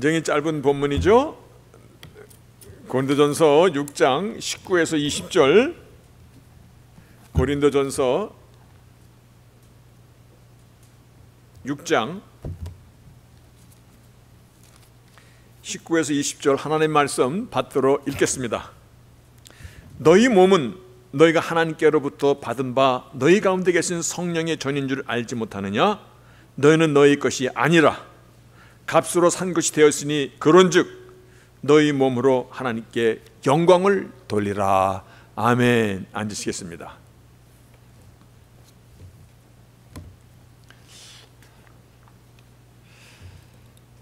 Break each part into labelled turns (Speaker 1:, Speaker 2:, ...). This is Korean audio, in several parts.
Speaker 1: 굉장히 짧은 본문이죠. 고린도전서 6장 19에서 20절. 고린도전서 6장 19에서 20절 하나님 말씀 받들어 읽겠습니다. 너희 몸은 너희가 하나님께로부터 받은 바 너희 가운데 계신 성령의 전인 줄 알지 못하느냐? 너희는 너희 것이 아니라 값으로 산 것이 되었으니 그런즉 너희 몸으로 하나님께 영광을 돌리라. 아멘. 앉으시겠습니다.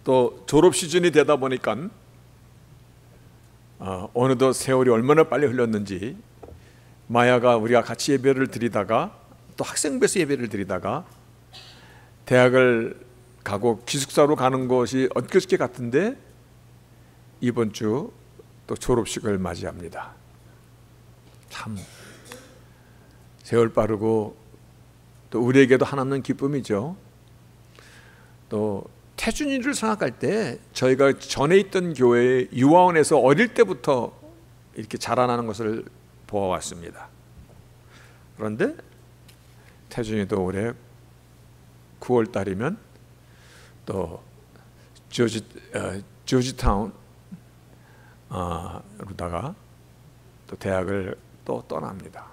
Speaker 1: 또 졸업 시즌이 되다 보니까 어느덧 세월이 얼마나 빨리 흘렀는지 마야가 우리가 같이 예배를 드리다가 또 학생부에서 예배를 드리다가 대학을 가고 기숙사로 가는 것이 엊그저께 같은데 이번 주 또 졸업식을 맞이합니다. 참 세월 빠르고 또 우리에게도 하나는 기쁨이죠. 또 태준이를 생각할 때 저희가 전에 있던 교회 유아원에서 어릴 때부터 이렇게 자라나는 것을 보아왔습니다. 그런데 태준이도 올해 9월 달이면 또 조지타운 로다가 또 대학을 또 떠납니다.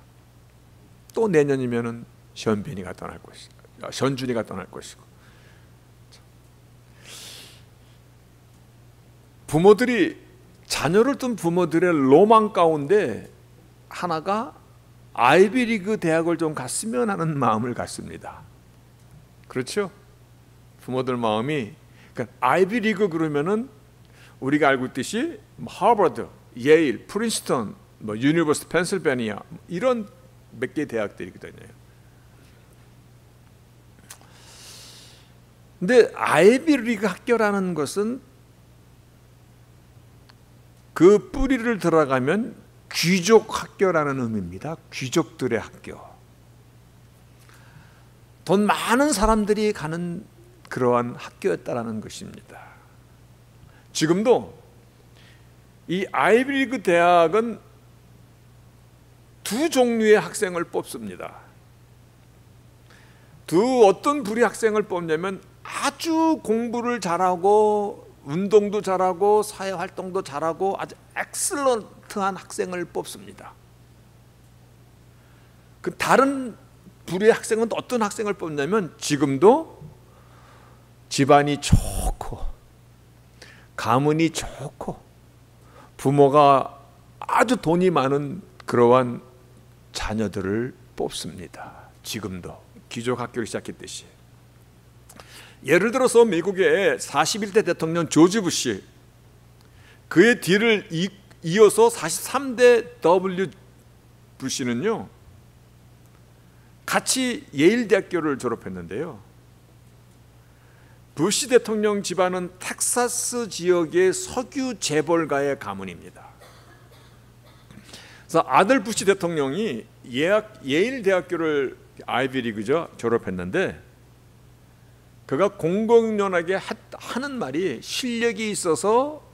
Speaker 1: 또 내년이면은 션빈이가 떠날 것이고 션준이가 떠날 것이고. 부모들이 자녀를 둔 부모들의 로망 가운데 하나가 아이비리그 대학을 좀 갔으면 하는 마음을 갖습니다. 그렇죠? 부모들 마음이 그러니까 아이비리그 그러면은 우리가 알고 있듯이 하버드, 예일, 프린스턴, 유니버시티 펜실베니아 이런 몇 개 대학들이거든요. 근데 아이비리그 학교라는 것은 그 뿌리를 들어가면 귀족 학교라는 의미입니다. 귀족들의 학교. 돈 많은 사람들이 가는 그러한 학교였다라는 것입니다. 지금도 이 아이비리그 대학은 두 종류의 학생을 뽑습니다. 어떤 부류의 학생을 뽑냐면 아주 공부를 잘하고 운동도 잘하고 사회활동도 잘하고 아주 엑셀런트한 학생을 뽑습니다. 그 다른 부류의 학생은 어떤 학생을 뽑냐면 지금도 집안이 좋고 가문이 좋고 부모가 아주 돈이 많은 그러한 자녀들을 뽑습니다. 지금도 귀족 학교를 시작했듯이. 예를 들어서 미국의 41대 대통령 조지 부시, 그의 뒤를 이어서 43대 W 부시는요 같이 예일 대학교를 졸업했는데요. 부시 대통령 집안은 텍사스 지역의 석유 재벌가의 가문입니다. 그래서 아들 부시 대통령이 예일 대학교를 아이비리그죠 졸업했는데 그가 공공연하게 하는 말이 실력이 있어서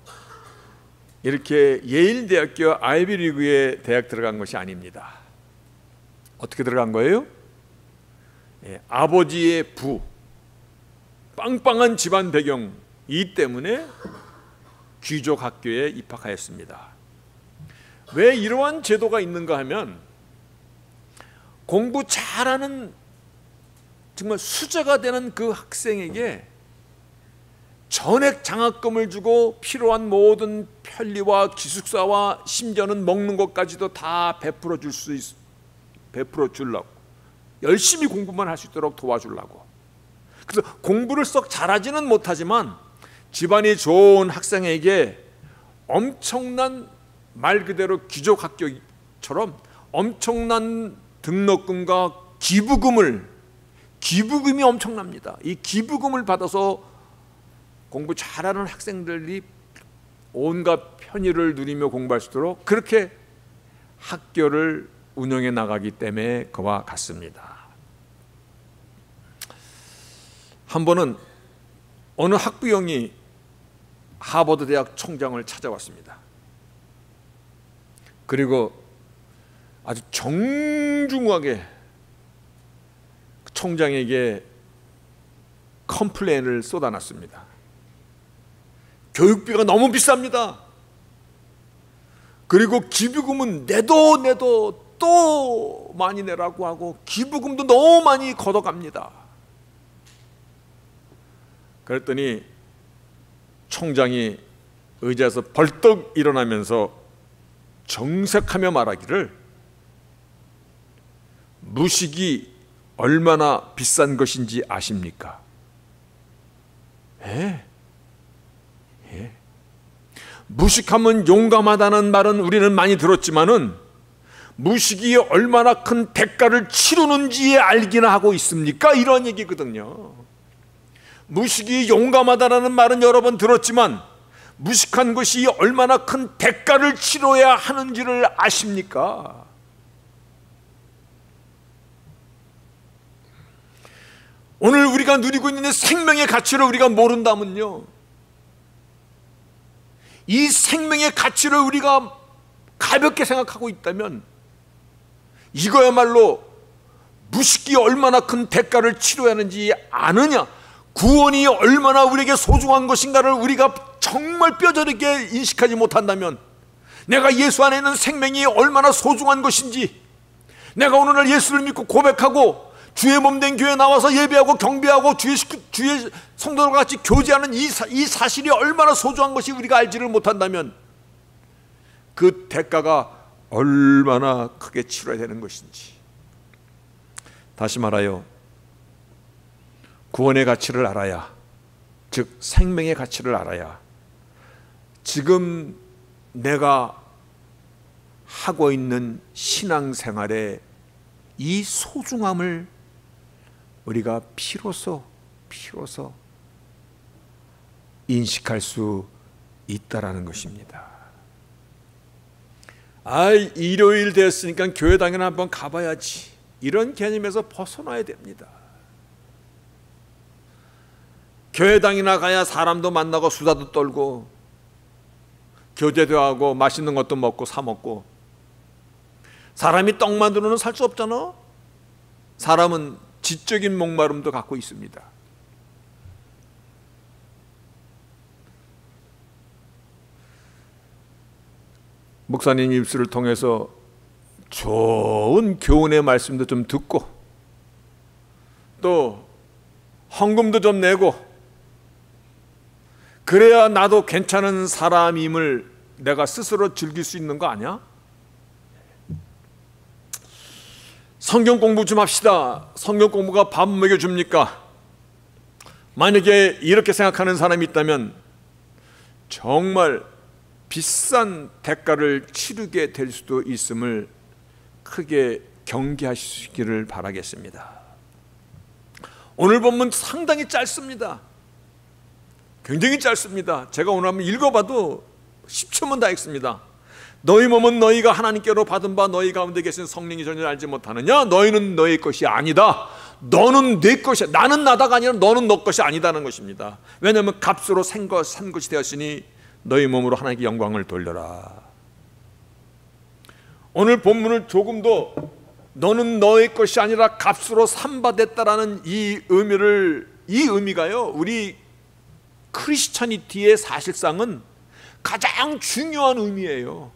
Speaker 1: 이렇게 예일 대학교 아이비리그에 대학 들어간 것이 아닙니다. 어떻게 들어간 거예요? 아버지의 부 빵빵한 집안 배경 이 때문에 귀족 학교에 입학하였습니다. 왜 이러한 제도가 있는가 하면 공부 잘하는 정말 수재가 되는 그 학생에게 전액 장학금을 주고 필요한 모든 편리와 기숙사와 심지어는 먹는 것까지도 다 베풀어 주려고 열심히 공부만 할 수 있도록 도와주려고. 그래서 공부를 썩 잘하지는 못하지만 집안이 좋은 학생에게 엄청난 말 그대로 귀족 학교처럼 엄청난 등록금과 기부금이 엄청납니다. 이 기부금을 받아서 공부 잘하는 학생들이 온갖 편의를 누리며 공부할 수 있도록 그렇게 학교를 운영해 나가기 때문에 그와 같습니다. 한 번은 어느 학부형이 하버드 대학 총장을 찾아왔습니다. 그리고 아주 정중하게 총장에게 컴플레인을 쏟아놨습니다. 교육비가 너무 비쌉니다. 그리고 기부금은 내도 또 많이 내라고 하고 기부금도 너무 많이 걷어갑니다. 그랬더니 총장이 의자에서 벌떡 일어나면서 정색하며 말하기를, 무식이 얼마나 비싼 것인지 아십니까? 예. 무식하면 용감하다는 말은 우리는 많이 들었지만은 무식이 얼마나 큰 대가를 치르는지 알기나 하고 있습니까? 이런 얘기거든요. 무식이 용감하다는 말은 여러 번 들었지만 무식한 것이 얼마나 큰 대가를 치러야 하는지를 아십니까? 오늘 우리가 누리고 있는 생명의 가치를 우리가 모른다면요, 이 생명의 가치를 우리가 가볍게 생각하고 있다면 이거야말로 무식이 얼마나 큰 대가를 치러야 하는지 아느냐, 구원이 얼마나 우리에게 소중한 것인가를 우리가 정말 뼈저리게 인식하지 못한다면, 내가 예수 안에 있는 생명이 얼마나 소중한 것인지, 내가 오늘날 예수를 믿고 고백하고 주의 몸된 교회에 나와서 예배하고 경배하고 주의 성도들과 같이 교제하는 이 사실이 얼마나 소중한 것이 우리가 알지를 못한다면 그 대가가 얼마나 크게 치러야 되는 것인지. 다시 말하여 구원의 가치를 알아야, 즉 생명의 가치를 알아야 지금 내가 하고 있는 신앙생활의 이 소중함을 우리가 비로소 인식할 수 있다라는 것입니다. 일요일 됐으니까 교회당에 한번 가봐야지, 이런 개념에서 벗어나야 됩니다. 교회당이나 가야 사람도 만나고 수다도 떨고 교제도 하고 맛있는 것도 먹고 사 먹고. 사람이 떡만으로는 살 수 없잖아. 사람은 지적인 목마름도 갖고 있습니다. 목사님 입술을 통해서 좋은 교훈의 말씀도 좀 듣고 또 헌금도 좀 내고, 그래야 나도 괜찮은 사람임을 내가 스스로 즐길 수 있는 거 아니야? 성경 공부 좀 합시다. 성경 공부가 밥 먹여줍니까? 만약에 이렇게 생각하는 사람이 있다면 정말 비싼 대가를 치르게 될 수도 있음을 크게 경계하시기를 바라겠습니다. 오늘 본문 상당히 짧습니다. 굉장히 짧습니다. 제가 오늘 한번 읽어봐도 10초면 다 읽습니다. 너희 몸은 너희가 하나님께로 받은 바 너희 가운데 계신 성령이 전혀 알지 못하느냐? 너희는 너희 것이 아니다. 너는 내 것이야. 나는 나다가 아니라 너는 너 것이 아니다는 것입니다. 왜냐하면 값으로 산 것이 되었으니 너희 몸으로 하나님께 영광을 돌려라. 오늘 본문을 조금 더 너는 너의 것이 아니라 값으로 산바됐다라는 이 의미가요, 우리 크리스찬이티의 사실상은 가장 중요한 의미예요.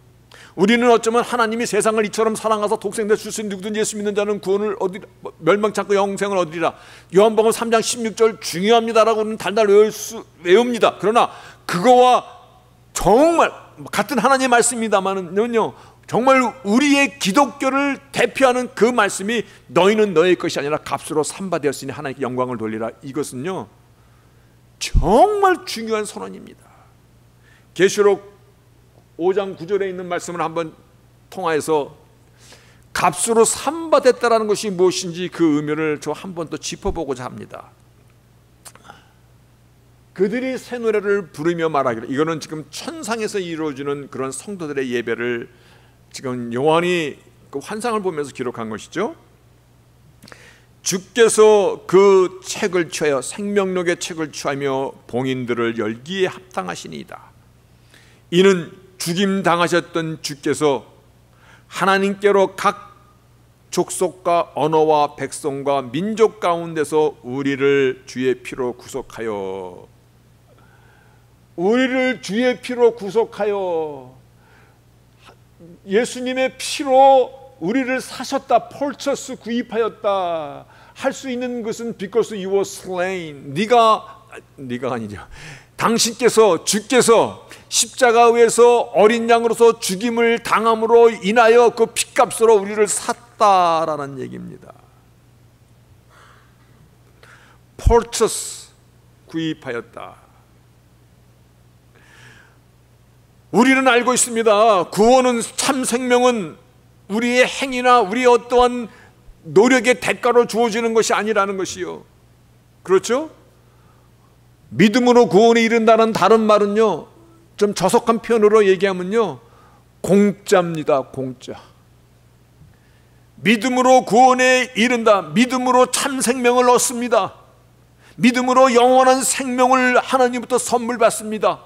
Speaker 1: 우리는 어쩌면 하나님이 세상을 이처럼 사랑하사 독생자 주신 누구든지 예수 믿는 자는 구원을 멸망치 않고 영생을 얻으리라. 요한복음 3장 16절 중요합니다라고는 달달 외웁니다. 그러나 그거와 정말 같은 하나님의 말씀입니다만은요, 정말 우리의 기독교를 대표하는 그 말씀이 너희는 너의 것이 아니라 값으로 산바되었으니 하나님께 영광을 돌리라. 이것은요 정말 중요한 선언입니다. 계시록 5장 9절에 있는 말씀을 한번 통하여서 값으로 산바됐다라는 것이 무엇인지 그 의미를 저 한 번 더 짚어보고자 합니다. 그들이 새 노래를 부르며 말하기를, 이거는 지금 천상에서 이루어지는 그런 성도들의 예배를 지금 요한이 그 환상을 보면서 기록한 것이죠. 주께서 그 책을 취하여 생명록의 책을 취하며 봉인들을 열기에 합당하시니이다. 이는 죽임 당하셨던 주께서 하나님께로 각 족속과 언어와 백성과 민족 가운데서 우리를 주의 피로 구속하여 예수님의 피로 우리를 사셨다, 펄처스 구입하였다 할 수 있는 것은 because you were slain. 네가 아니죠. 당신께서, 주께서 십자가에서 어린 양으로서 죽임을 당함으로 인하여 그 핏값으로 우리를 샀다라는 얘기입니다. purchase, 구입하였다. 우리는 알고 있습니다. 구원은, 참 생명은 우리의 행위나 우리의 어떠한 노력의 대가로 주어지는 것이 아니라는 것이요. 그렇죠? 믿음으로 구원에 이른다는 다른 말은요, 좀 저속한 표현으로 얘기하면요, 공짜입니다. 공짜. 믿음으로 구원에 이른다, 믿음으로 참 생명을 얻습니다. 믿음으로 영원한 생명을 하나님부터 선물 받습니다.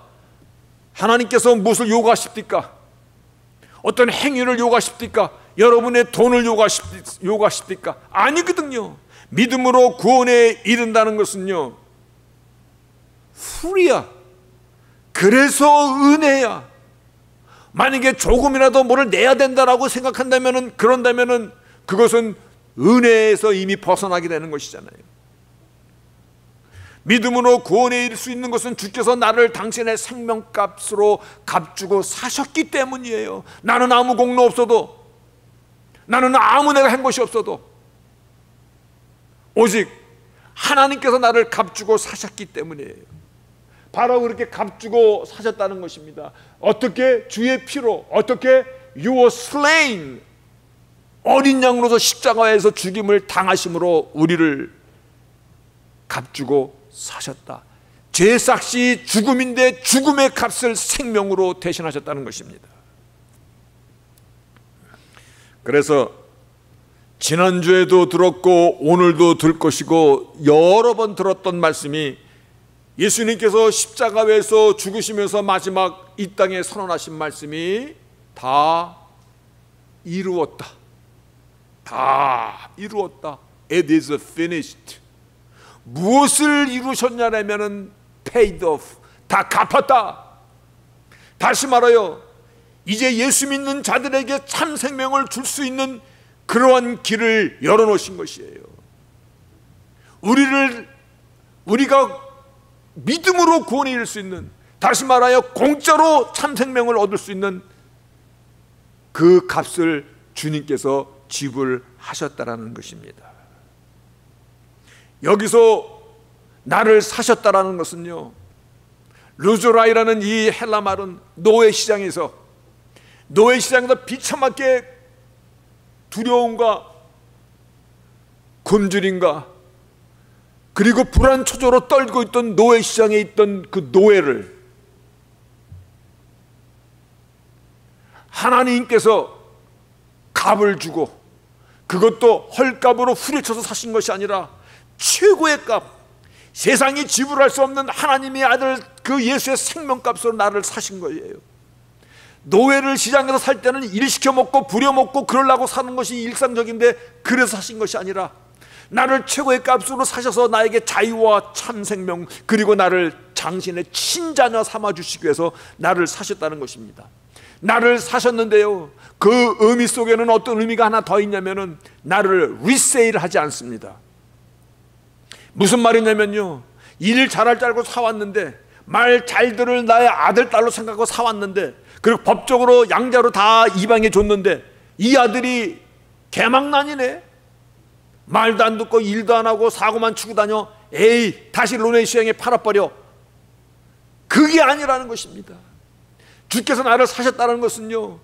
Speaker 1: 하나님께서 무엇을 요구하십니까? 어떤 행위를 요구하십니까? 여러분의 돈을 요구하십니까? 아니거든요. 믿음으로 구원에 이른다는 것은요, free. 그래서 은혜야. 만약에 조금이라도 뭐를 내야 된다라고 생각한다면은, 그런다면은 그것은 은혜에서 이미 벗어나게 되는 것이잖아요. 믿음으로 구원에 이를 수 있는 것은 주께서 나를 당신의 생명값으로 값주고 사셨기 때문이에요. 나는 아무 공로 없어도, 나는 아무 내가 한 것이 없어도 오직 하나님께서 나를 값주고 사셨기 때문이에요. 바로 그렇게 값주고 사셨다는 것입니다. 어떻게? 주의 피로. 어떻게? You were slain. 어린 양으로서 십자가에서 죽임을 당하심으로 우리를 값주고 사셨다. 죄삭시 죽음인데 죽음의 값을 생명으로 대신하셨다는 것입니다. 그래서 지난주에도 들었고 오늘도 들 것이고 여러 번 들었던 말씀이, 예수님께서 십자가에서 죽으시면서 마지막 이 땅에 선언하신 말씀이 다 이루었다. 다 이루었다. It is finished. 무엇을 이루셨냐면은 paid off. 다 갚았다. 다시 말하여 이제 예수 믿는 자들에게 참 생명을 줄 수 있는 그러한 길을 열어놓으신 것이에요. 우리가 믿음으로 구원에 이를 수 있는, 다시 말하여 공짜로 참 생명을 얻을 수 있는 그 값을 주님께서 지불하셨다라는 것입니다. 여기서 나를 사셨다라는 것은요, 루즈라이라는 이 헬라 말은 노예 시장에서 비참하게 두려움과 굶주림과 그리고 불안 초조로 떨고 있던 노예 시장에 있던 그 노예를 하나님께서 값을 주고, 그것도 헐값으로 후려쳐서 사신 것이 아니라 최고의 값, 세상이 지불할 수 없는 하나님의 아들 그 예수의 생명값으로 나를 사신 거예요. 노예를 시장에서 살 때는 일 시켜 먹고 부려먹고 그러려고 사는 것이 일상적인데, 그래서 사신 것이 아니라 나를 최고의 값으로 사셔서 나에게 자유와 참 생명, 그리고 나를 당신의 친자녀 삼아주시기 위해서 나를 사셨다는 것입니다. 나를 사셨는데요, 그 의미 속에는 어떤 의미가 하나 더 있냐면은 나를 리세일하지 않습니다. 무슨 말이냐면요, 일 잘할 줄 알고 사왔는데, 말 잘 들을 나의 아들 딸로 생각하고 사왔는데, 그리고 법적으로 양자로 다 이방해 줬는데 이 아들이 개망난이네, 말도 안 듣고 일도 안 하고 사고만 치고 다녀, 에이 다시 론의 시장에 팔아버려. 그게 아니라는 것입니다. 주께서 나를 사셨다는 것은요,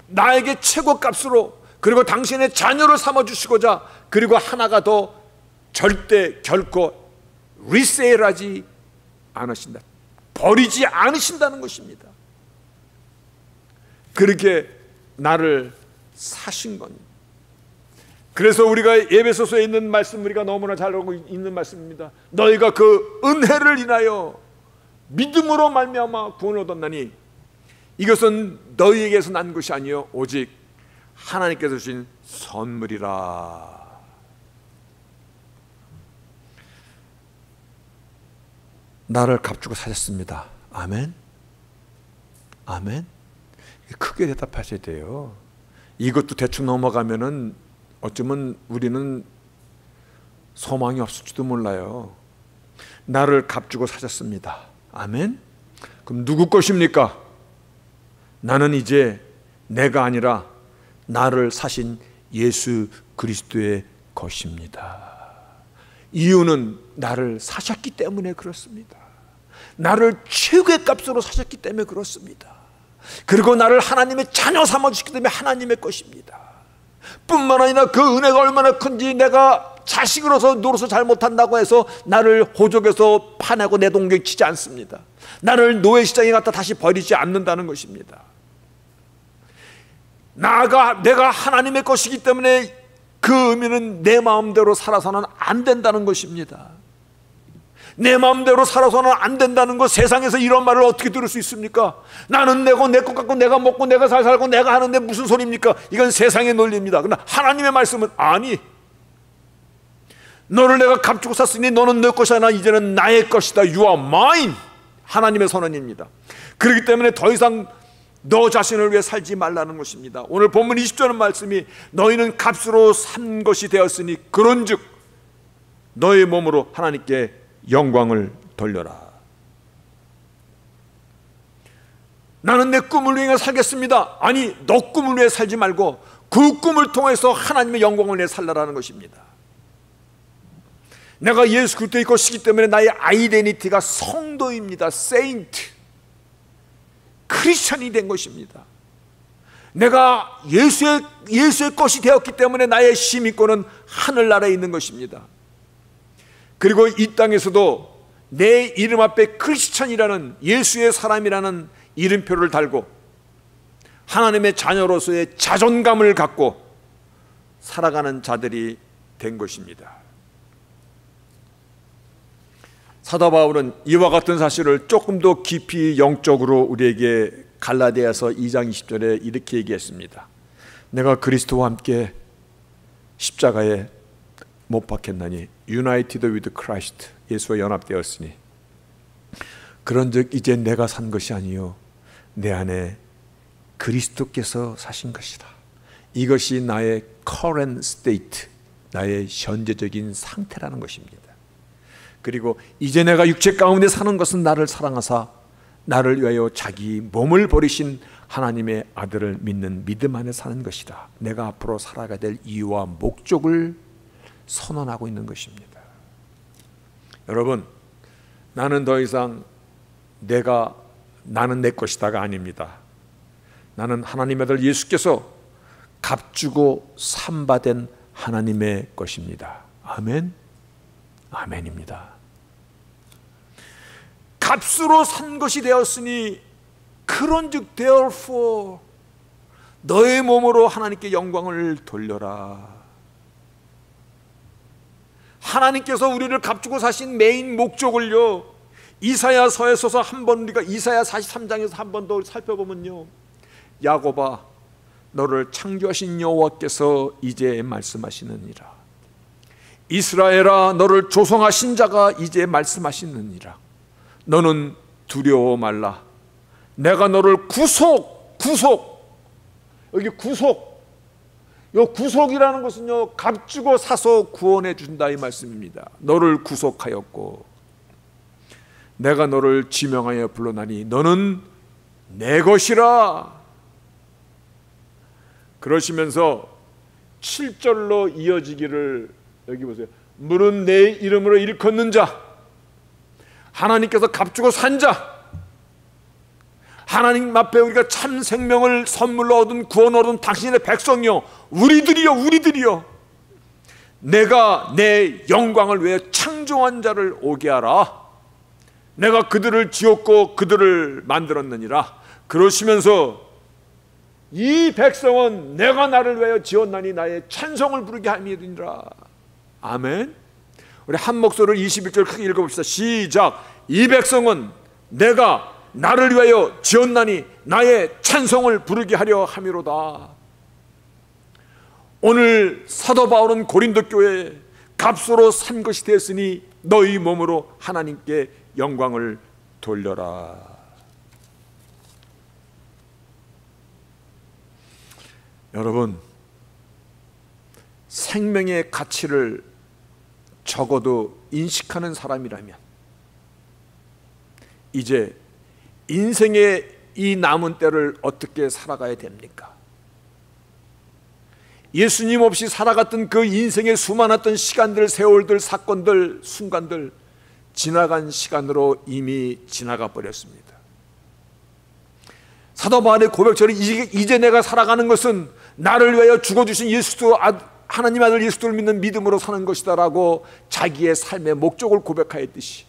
Speaker 1: 나에게 최고값으로, 그리고 당신의 자녀를 삼아주시고자, 그리고 하나가 더 절대 결코 리세일하지 않으신다, 버리지 않으신다는 것입니다. 그렇게 나를 사신 겁니다. 그래서 우리가 에베소서에 있는 말씀, 우리가 너무나 잘 알고 있는 말씀입니다. 너희가 그 은혜를 인하여 믿음으로 말미암아 구원을 얻었나니 이것은 너희에게서 난 것이 아니요 오직 하나님께서 주신 선물이라. 나를 값주고 사셨습니다. 아멘. 아멘. 크게 대답하셔야 돼요. 이것도 대충 넘어가면은 어쩌면 우리는 소망이 없을지도 몰라요. 나를 값주고 사셨습니다. 아멘. 그럼 누구 것입니까? 나는 이제 내가 아니라 나를 사신 예수 그리스도의 것입니다. 이유는 나를 사셨기 때문에 그렇습니다. 나를 최고의 값으로 사셨기 때문에 그렇습니다. 그리고 나를 하나님의 자녀 삼아주셨기 때문에 하나님의 것입니다. 뿐만 아니라 그 은혜가 얼마나 큰지, 내가 자식으로서 노릇을 잘못한다고 해서 나를 호적에서 파내고 내동경치지 않습니다. 나를 노예시장에 갖다 다시 버리지 않는다는 것입니다. 내가 하나님의 것이기 때문에 그 의미는 내 마음대로 살아서는 안 된다는 것입니다. 내 마음대로 살아서는 안 된다는 것, 세상에서 이런 말을 어떻게 들을 수 있습니까? 나는 내고 내 것 갖고 내가 먹고 내가 잘 살고 내가 하는데 무슨 소리입니까? 이건 세상의 논리입니다. 그러나 하나님의 말씀은 아니, 너를 내가 값주고 샀으니 너는 내 것이 아니라 이제는 나의 것이다. You are mine. 하나님의 선언입니다. 그렇기 때문에 더 이상 너 자신을 위해 살지 말라는 것입니다. 오늘 본문 20절 말씀이 너희는 값으로 산 것이 되었으니 그런즉 너의 몸으로 하나님께 영광을 돌려라. 나는 내 꿈을 위해 살겠습니다. 아니, 너 꿈을 위해 살지 말고 그 꿈을 통해서 하나님의 영광을 위해 살라라는 것입니다. 내가 예수 그리스도의 것이기 때문에 나의 아이덴티티가 성도입니다. 세인트, 크리스천이 된 것입니다. 내가 예수의 것이 되었기 때문에 나의 시민권은 하늘나라에 있는 것입니다. 그리고 이 땅에서도 내 이름 앞에 크리스천이라는, 예수의 사람이라는 이름표를 달고 하나님의 자녀로서의 자존감을 갖고 살아가는 자들이 된 것입니다. 사도 바울은 이와 같은 사실을 조금 더 깊이 영적으로 우리에게 갈라디아서 2장 20절에 이렇게 얘기했습니다. 내가 그리스도와 함께 십자가에 못 박혔나니 United with Christ, 예수와 연합되었으니 그런즉 이제 내가 산 것이 아니요 내 안에 그리스도께서 사신 것이라. 이것이 나의 current state, 나의 현재적인 상태라는 것입니다. 그리고 이제 내가 육체 가운데 사는 것은 나를 사랑하사 나를 위하여 자기 몸을 버리신 하나님의 아들을 믿는 믿음 안에 사는 것이다. 내가 앞으로 살아가야 될 이유와 목적을 선언하고 있는 것입니다. 여러분, 나는 더 이상 나는 내 것이다가 아닙니다. 나는 하나님의 아들 예수께서 값주고 삼받은 하나님의 것입니다. 아멘. 아멘입니다. 값으로 산 것이 되었으니 그런즉 therefore 너의 몸으로 하나님께 영광을 돌려라. 하나님께서 우리를 값주고 사신 메인 목적을요, 이사야서에서 한번 우리가 이사야 43장에서 한 번 더 살펴보면요, 야곱아 너를 창조하신 여호와께서 이제 말씀하시느니라. 이스라엘아 너를 조성하신 자가 이제 말씀하시느니라. 너는 두려워 말라. 내가 너를 구속. 여기 구속이라는 것은요, 값주고 사서 구원해 준다 이 말씀입니다. 너를 구속하였고 내가 너를 지명하여 불러나니 너는 내 것이라. 그러시면서 7절로 이어지기를, 여기 보세요. 물은 내 이름으로 일컫는 자, 하나님께서 값주고 산 자, 하나님 앞에 우리가 참 생명을 선물로 얻은 구원을 얻은 당신의 백성이요, 우리들이요, 내가 내 영광을 위해 창조한 자를 오게 하라. 내가 그들을 지었고 그들을 만들었느니라. 그러시면서 이 백성은 내가 나를 위하여 지었나니 나의 찬송을 부르게 함이니라. 아멘. 우리 한 목소리를 21절 크게 읽어봅시다. 시작. 이 백성은 내가 나를 위하여 지었나니 나의 찬송을 부르게 하려 함이로다. 오늘 사도 바울은 고린도 교회에 값으로 산 것이 되었으니 너희 몸으로 하나님께 영광을 돌려라. 여러분, 생명의 가치를 적어도 인식하는 사람이라면 이제 인생의 이 남은 때를 어떻게 살아가야 됩니까? 예수님 없이 살아갔던 그 인생의 수많았던 시간들, 세월들, 사건들, 순간들, 지나간 시간으로 이미 지나가 버렸습니다. 사도 바울의 고백처럼 이제 내가 살아가는 것은 나를 위하여 죽어주신 하나님 아들 예수를 믿는 믿음으로 사는 것이다 라고 자기의 삶의 목적을 고백하였듯이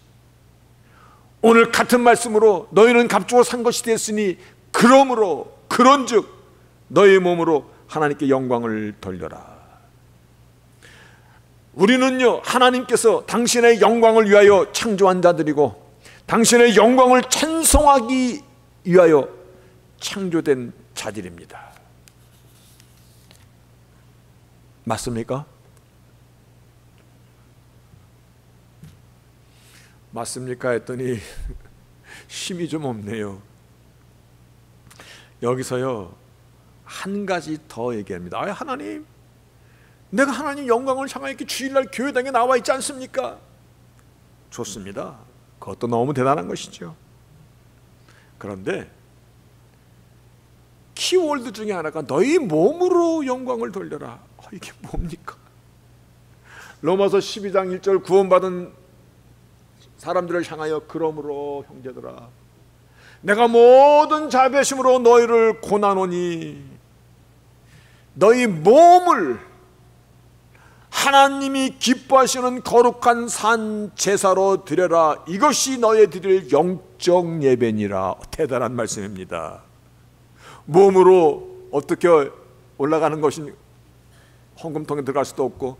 Speaker 1: 오늘 같은 말씀으로 너희는 값주고 산 것이 됐으니 그러므로 그런즉 너희 몸으로 하나님께 영광을 돌려라. 우리는요, 하나님께서 당신의 영광을 위하여 창조한 자들이고 당신의 영광을 찬송하기 위하여 창조된 자들입니다. 맞습니까? 맞습니까? 했더니 힘이 좀 없네요. 여기서요 한 가지 더 얘기합니다. 하나님, 내가 하나님 영광을 향하여 이렇게 주일날 교회당에 나와 있지 않습니까? 좋습니다. 그것도 너무 대단한 것이죠. 그런데 키워드 중에 하나가 너희 몸으로 영광을 돌려라. 이게 뭡니까? 로마서 12장 1절 구원받은 사람들을 향하여 그러므로 형제들아 내가 모든 자비심으로 너희를 고난하노니 너희 몸을 하나님이 기뻐하시는 거룩한 산 제사로 드려라. 이것이 너희 드릴 영적 예배니라. 대단한 말씀입니다. 몸으로 어떻게 올라가는 것이 헌금통에 들어갈 수도 없고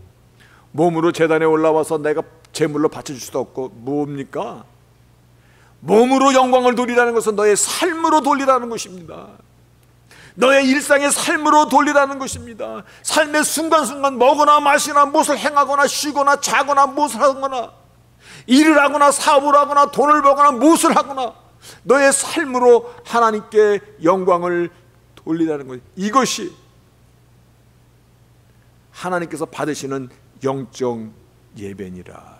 Speaker 1: 몸으로 제단에 올라와서 내가 제물로 바쳐줄 수도 없고 뭡니까? 몸으로 영광을 돌리라는 것은 너의 삶으로 돌리라는 것입니다. 너의 일상의 삶으로 돌리라는 것입니다. 삶의 순간순간 먹거나 마시거나 무엇을 행하거나 쉬거나 자거나 무엇을 하거나 일을 하거나 사업을 하거나 돈을 벌거나 무엇을 하거나 너의 삶으로 하나님께 영광을 돌리라는 것. 이것이 하나님께서 받으시는 영적 예배니라.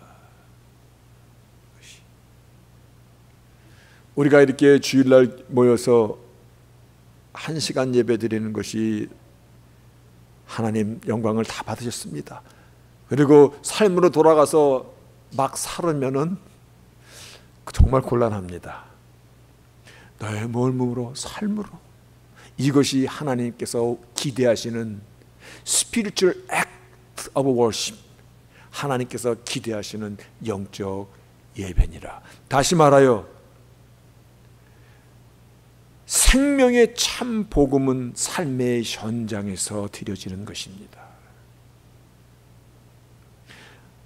Speaker 1: 우리가 이렇게 주일날 모여서 1시간 예배 드리는 것이 하나님 영광을 다 받으셨습니다. 그리고 삶으로 돌아가서 막 살으면은 정말 곤란합니다. 너의 몸으로 삶으로 이것이 하나님께서 기대하시는 spiritual act of worship, 하나님께서 기대하시는 영적 예배니라. 다시 말하여 생명의 참 복음은 삶의 현장에서 드려지는 것입니다.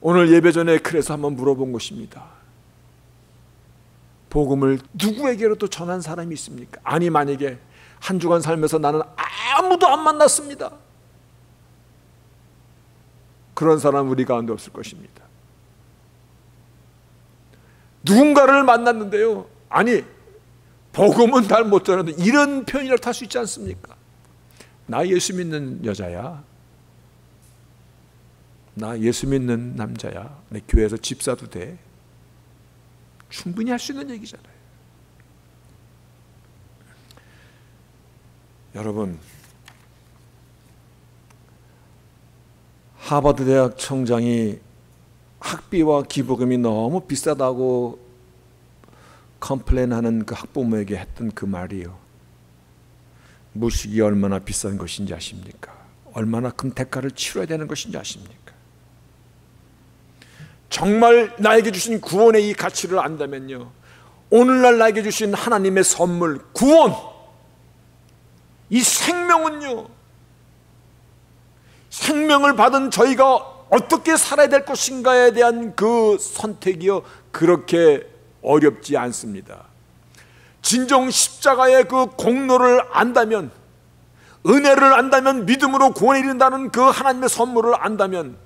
Speaker 1: 오늘 예배 전에 그래서 한번 물어본 것입니다. 복음을 누구에게로도 전한 사람이 있습니까? 아니, 만약에 한 주간 살면서 나는 아무도 안 만났습니다. 그런 사람 우리 가운데 없을 것입니다. 누군가를 만났는데요, 아니 복음은 잘 못 전하는데 이런 표현이라도 할 수 있지 않습니까? 나 예수 믿는 여자야, 나 예수 믿는 남자야, 내 교회에서 집사도 돼. 충분히 할 수 있는 얘기잖아요. 여러분, 하버드 대학 총장이 학비와 기부금이 너무 비싸다고 컴플레인하는 그 학부모에게 했던 그 말이요, 무식이 얼마나 비싼 것인지 아십니까? 얼마나 큰 대가를 치러야 되는 것인지 아십니까? 정말 나에게 주신 구원의 이 가치를 안다면요, 오늘날 나에게 주신 하나님의 선물 구원, 이 생명은요, 생명을 받은 저희가 어떻게 살아야 될 것인가에 대한 그 선택이요, 그렇게 어렵지 않습니다. 진정 십자가의 그 공로를 안다면, 은혜를 안다면, 믿음으로 구원에 이른다는 그 하나님의 선물을 안다면,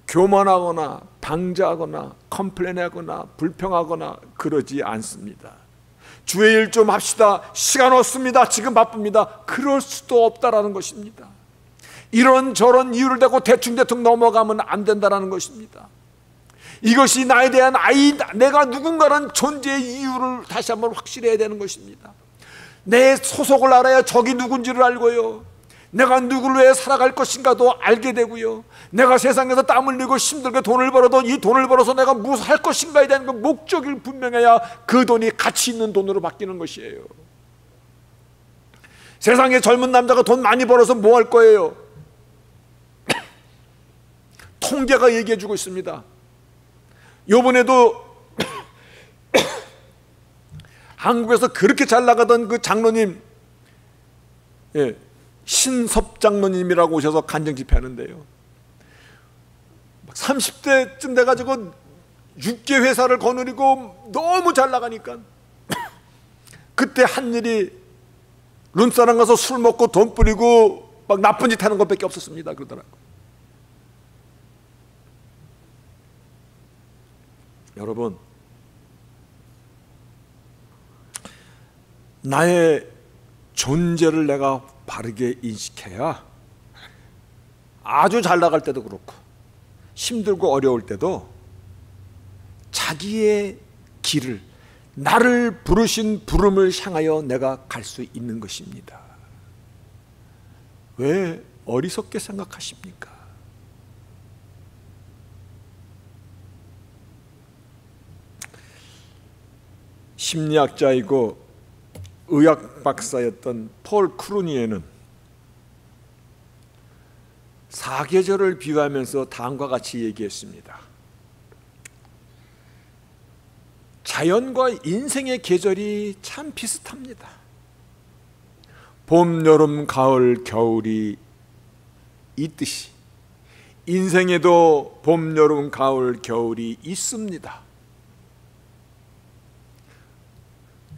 Speaker 1: 교만하거나 방자하거나 컴플레인하거나 불평하거나 그러지 않습니다. 주의 일 좀 합시다, 시간 없습니다, 지금 바쁩니다, 그럴 수도 없다라는 것입니다. 이런저런 이유를 대고 대충대충 넘어가면 안 된다는 것입니다. 이것이 나에 대한 내가 누군가라는 존재의 이유를 다시 한번 확실해야 되는 것입니다. 내 소속을 알아야 적이 누군지를 알고요, 내가 누구를 위해 살아갈 것인가도 알게 되고요, 내가 세상에서 땀 흘리고 힘들게 돈을 벌어도 이 돈을 벌어서 내가 무엇을 할 것인가에 대한 그 목적이 분명해야 그 돈이 가치 있는 돈으로 바뀌는 것이에요. 세상에 젊은 남자가 돈 많이 벌어서 뭐 할 거예요? 통계가 얘기해 주고 있습니다. 요번에도 한국에서 그렇게 잘 나가던 그 장로님, 신섭 장로님이라고 오셔서 간증 집회하는데요, 30대쯤 돼가지고 6개 회사를 거느리고 너무 잘 나가니까 그때 한 일이 룸사랑 가서 술 먹고 돈 뿌리고 막 나쁜 짓 하는 것밖에 없었습니다. 그러더라고요. 여러분, 나의 존재를 내가 바르게 인식해야 아주 잘 나갈 때도 그렇고 힘들고 어려울 때도 자기의 길을, 나를 부르신 부름을 향하여 내가 갈 수 있는 것입니다. 왜 어리석게 생각하십니까? 심리학자이고 의학 박사였던 폴 크루니에는 사계절을 비유하면서 다음과 같이 얘기했습니다. 자연과 인생의 계절이 참 비슷합니다. 봄, 여름, 가을, 겨울이 있듯이 인생에도 봄, 여름, 가을, 겨울이 있습니다.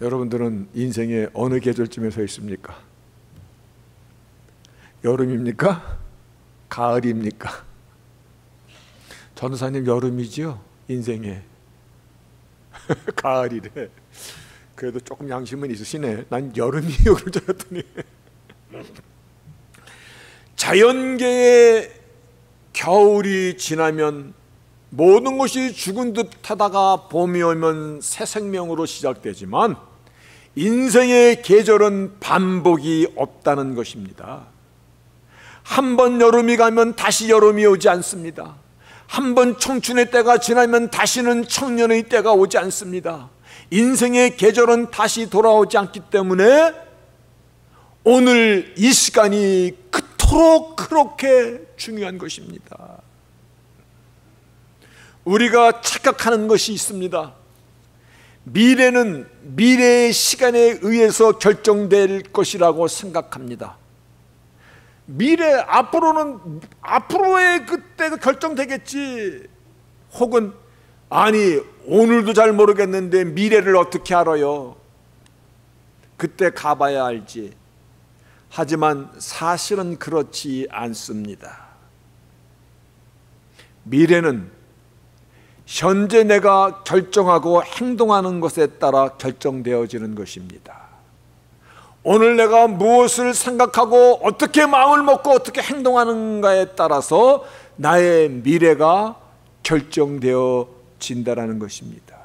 Speaker 1: 여러분들은 인생의 어느 계절쯤에 서 있습니까? 여름입니까? 가을입니까? 전도사님 여름이지요? 인생에 가을이래. 그래도 조금 양심은 있으시네. 난 여름이요 그럴 줄 알았더니 자연계의 겨울이 지나면 모든 것이 죽은 듯 하다가 봄이 오면 새 생명으로 시작되지만 인생의 계절은 반복이 없다는 것입니다. 한 번 여름이 가면 다시 여름이 오지 않습니다. 한 번 청춘의 때가 지나면 다시는 청년의 때가 오지 않습니다. 인생의 계절은 다시 돌아오지 않기 때문에 오늘 이 시간이 그토록 그렇게 중요한 것입니다. 우리가 착각하는 것이 있습니다. 미래는 미래의 시간에 의해서 결정될 것이라고 생각합니다. 미래, 앞으로는 앞으로의 그때가 결정되겠지. 혹은 아니 오늘도 잘 모르겠는데 미래를 어떻게 알아요? 그때 가봐야 알지. 하지만 사실은 그렇지 않습니다. 미래는 현재 내가 결정하고 행동하는 것에 따라 결정되어지는 것입니다. 오늘 내가 무엇을 생각하고 어떻게 마음을 먹고 어떻게 행동하는가에 따라서 나의 미래가 결정되어진다는 것입니다.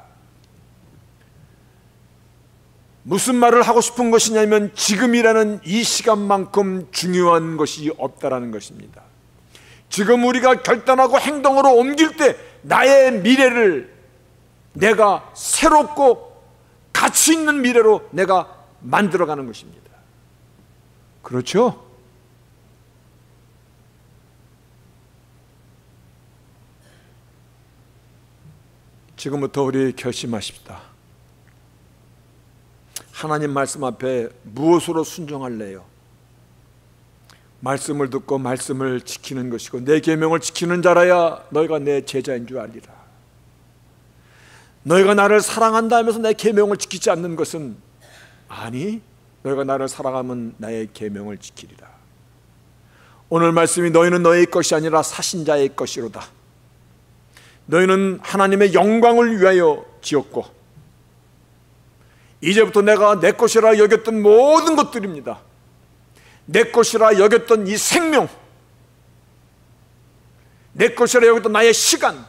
Speaker 1: 무슨 말을 하고 싶은 것이냐면 지금이라는 이 시간만큼 중요한 것이 없다는 것입니다. 지금 우리가 결단하고 행동으로 옮길 때 나의 미래를 내가 새롭고 가치 있는 미래로 내가 만들어가는 것입니다. 그렇죠? 지금부터 우리 결심하십시다. 하나님 말씀 앞에 무엇으로 순종할래요? 말씀을 듣고 말씀을 지키는 것이고 내 계명을 지키는 자라야 너희가 내 제자인 줄 알리라. 너희가 나를 사랑한다 하면서 내 계명을 지키지 않는 것은, 아니, 너희가 나를 사랑하면 나의 계명을 지키리라. 오늘 말씀이 너희는 너의 것이 아니라 사신자의 것이로다. 너희는 하나님의 영광을 위하여 지었고 이제부터 내가 내 것이라 여겼던 모든 것들입니다. 내 것이라 여겼던 이 생명, 내 것이라 여겼던 나의 시간,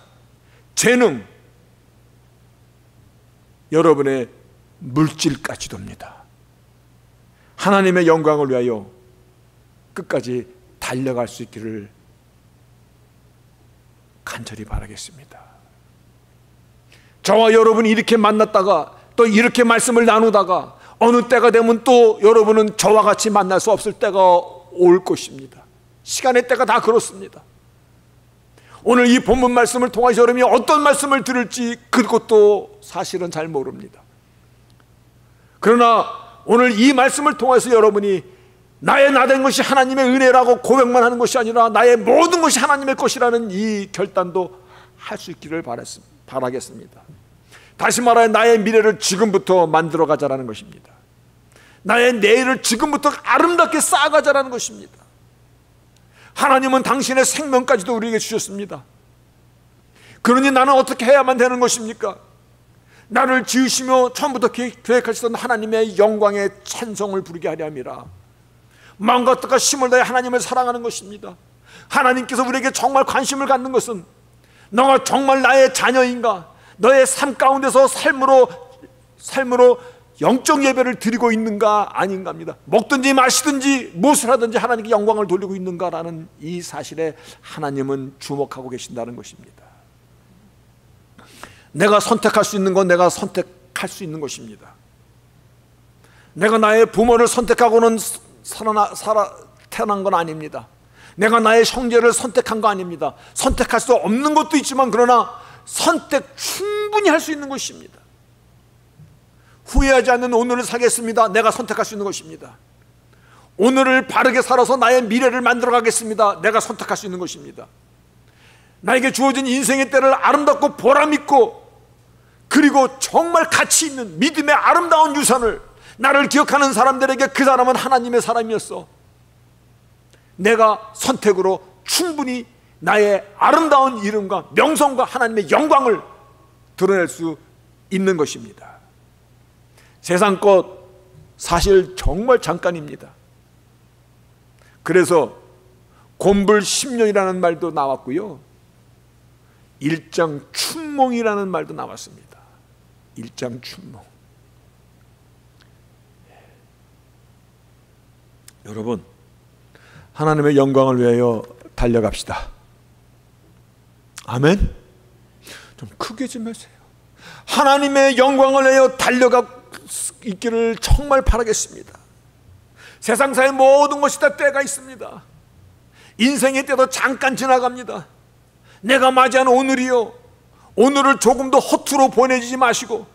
Speaker 1: 재능, 여러분의 물질까지도입니다. 하나님의 영광을 위하여 끝까지 달려갈 수 있기를 간절히 바라겠습니다. 저와 여러분이 이렇게 만났다가 또 이렇게 말씀을 나누다가 어느 때가 되면 또 여러분은 저와 같이 만날 수 없을 때가 올 것입니다. 시간의 때가 다 그렇습니다. 오늘 이 본문 말씀을 통해서 여러분이 어떤 말씀을 들을지 그것도 사실은 잘 모릅니다. 그러나 오늘 이 말씀을 통해서 여러분이 나의 나된 것이 하나님의 은혜라고 고백만 하는 것이 아니라 나의 모든 것이 하나님의 것이라는 이 결단도 할 수 있기를 바라겠습니다. 다시 말하여 나의 미래를 지금부터 만들어 가자라는 것입니다. 나의 내일을 지금부터 아름답게 쌓아가자라는 것입니다. 하나님은 당신의 생명까지도 우리에게 주셨습니다. 그러니 나는 어떻게 해야만 되는 것입니까? 나를 지으시며 처음부터 계획하시던 하나님의 영광의 찬송을 부르게 하려 함이라. 마음과 뜻과 힘을 다해 하나님을 사랑하는 것입니다. 하나님께서 우리에게 정말 관심을 갖는 것은 너가 정말 나의 자녀인가? 너의 삶 가운데서 삶으로 영적 예배를 드리고 있는가 아닌가입니다. 먹든지 마시든지 무엇을 하든지 하나님께 영광을 돌리고 있는가라는 이 사실에 하나님은 주목하고 계신다는 것입니다. 내가 선택할 수 있는 건 내가 선택할 수 있는 것입니다. 내가 나의 부모를 선택하고는 태어난 건 아닙니다. 내가 나의 형제를 선택한 거 아닙니다. 선택할 수 없는 것도 있지만 그러나 선택 충분히 할 수 있는 것입니다. 후회하지 않는 오늘을 살겠습니다. 내가 선택할 수 있는 것입니다. 오늘을 바르게 살아서 나의 미래를 만들어 가겠습니다. 내가 선택할 수 있는 것입니다. 나에게 주어진 인생의 때를 아름답고 보람있고 그리고 정말 가치 있는 믿음의 아름다운 유산을 나를 기억하는 사람들에게 그 사람은 하나님의 사람이었어. 내가 선택으로 충분히 나의 아름다운 이름과 명성과 하나님의 영광을 드러낼 수 있는 것입니다. 세상 것 사실 정말 잠깐입니다. 그래서 곰불 10년이라는 말도 나왔고요, 일장춘몽이라는 말도 나왔습니다. 일장춘몽. 여러분, 하나님의 영광을 위하여 달려갑시다. 아멘. 좀 크게 좀 하세요. 하나님의 영광을 위하여 달려가 있기를 정말 바라겠습니다. 세상사의 모든 것이 다 때가 있습니다. 인생의 때도 잠깐 지나갑니다. 내가 맞이한 오늘이요, 오늘을 조금 더 허투루 보내지 마시고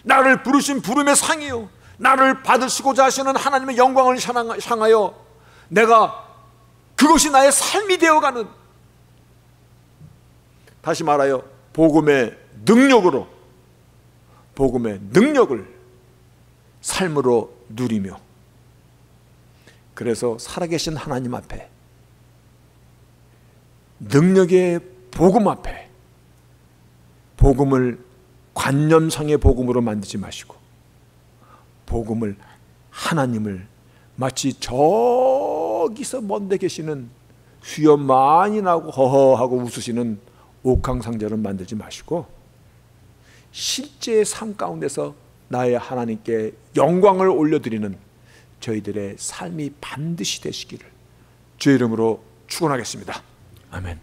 Speaker 1: 나를 부르신 부름의 상이요, 나를 받으시고자 하시는 하나님의 영광을 향하여 내가 그것이 나의 삶이 되어가는, 다시 말하여 복음의 능력으로, 복음의 능력을 삶으로 누리며, 그래서 살아계신 하나님 앞에, 능력의 복음 앞에 복음을 관념상의 복음으로 만들지 마시고 복음을, 하나님을 마치 저기서 먼데 계시는 수염 많이 나고 허허하고 웃으시는 옥황상제로 만들지 마시고 실제의 삶 가운데서 나의 하나님께 영광을 올려드리는 저희들의 삶이 반드시 되시기를 주의 이름으로 축원하겠습니다. 아멘.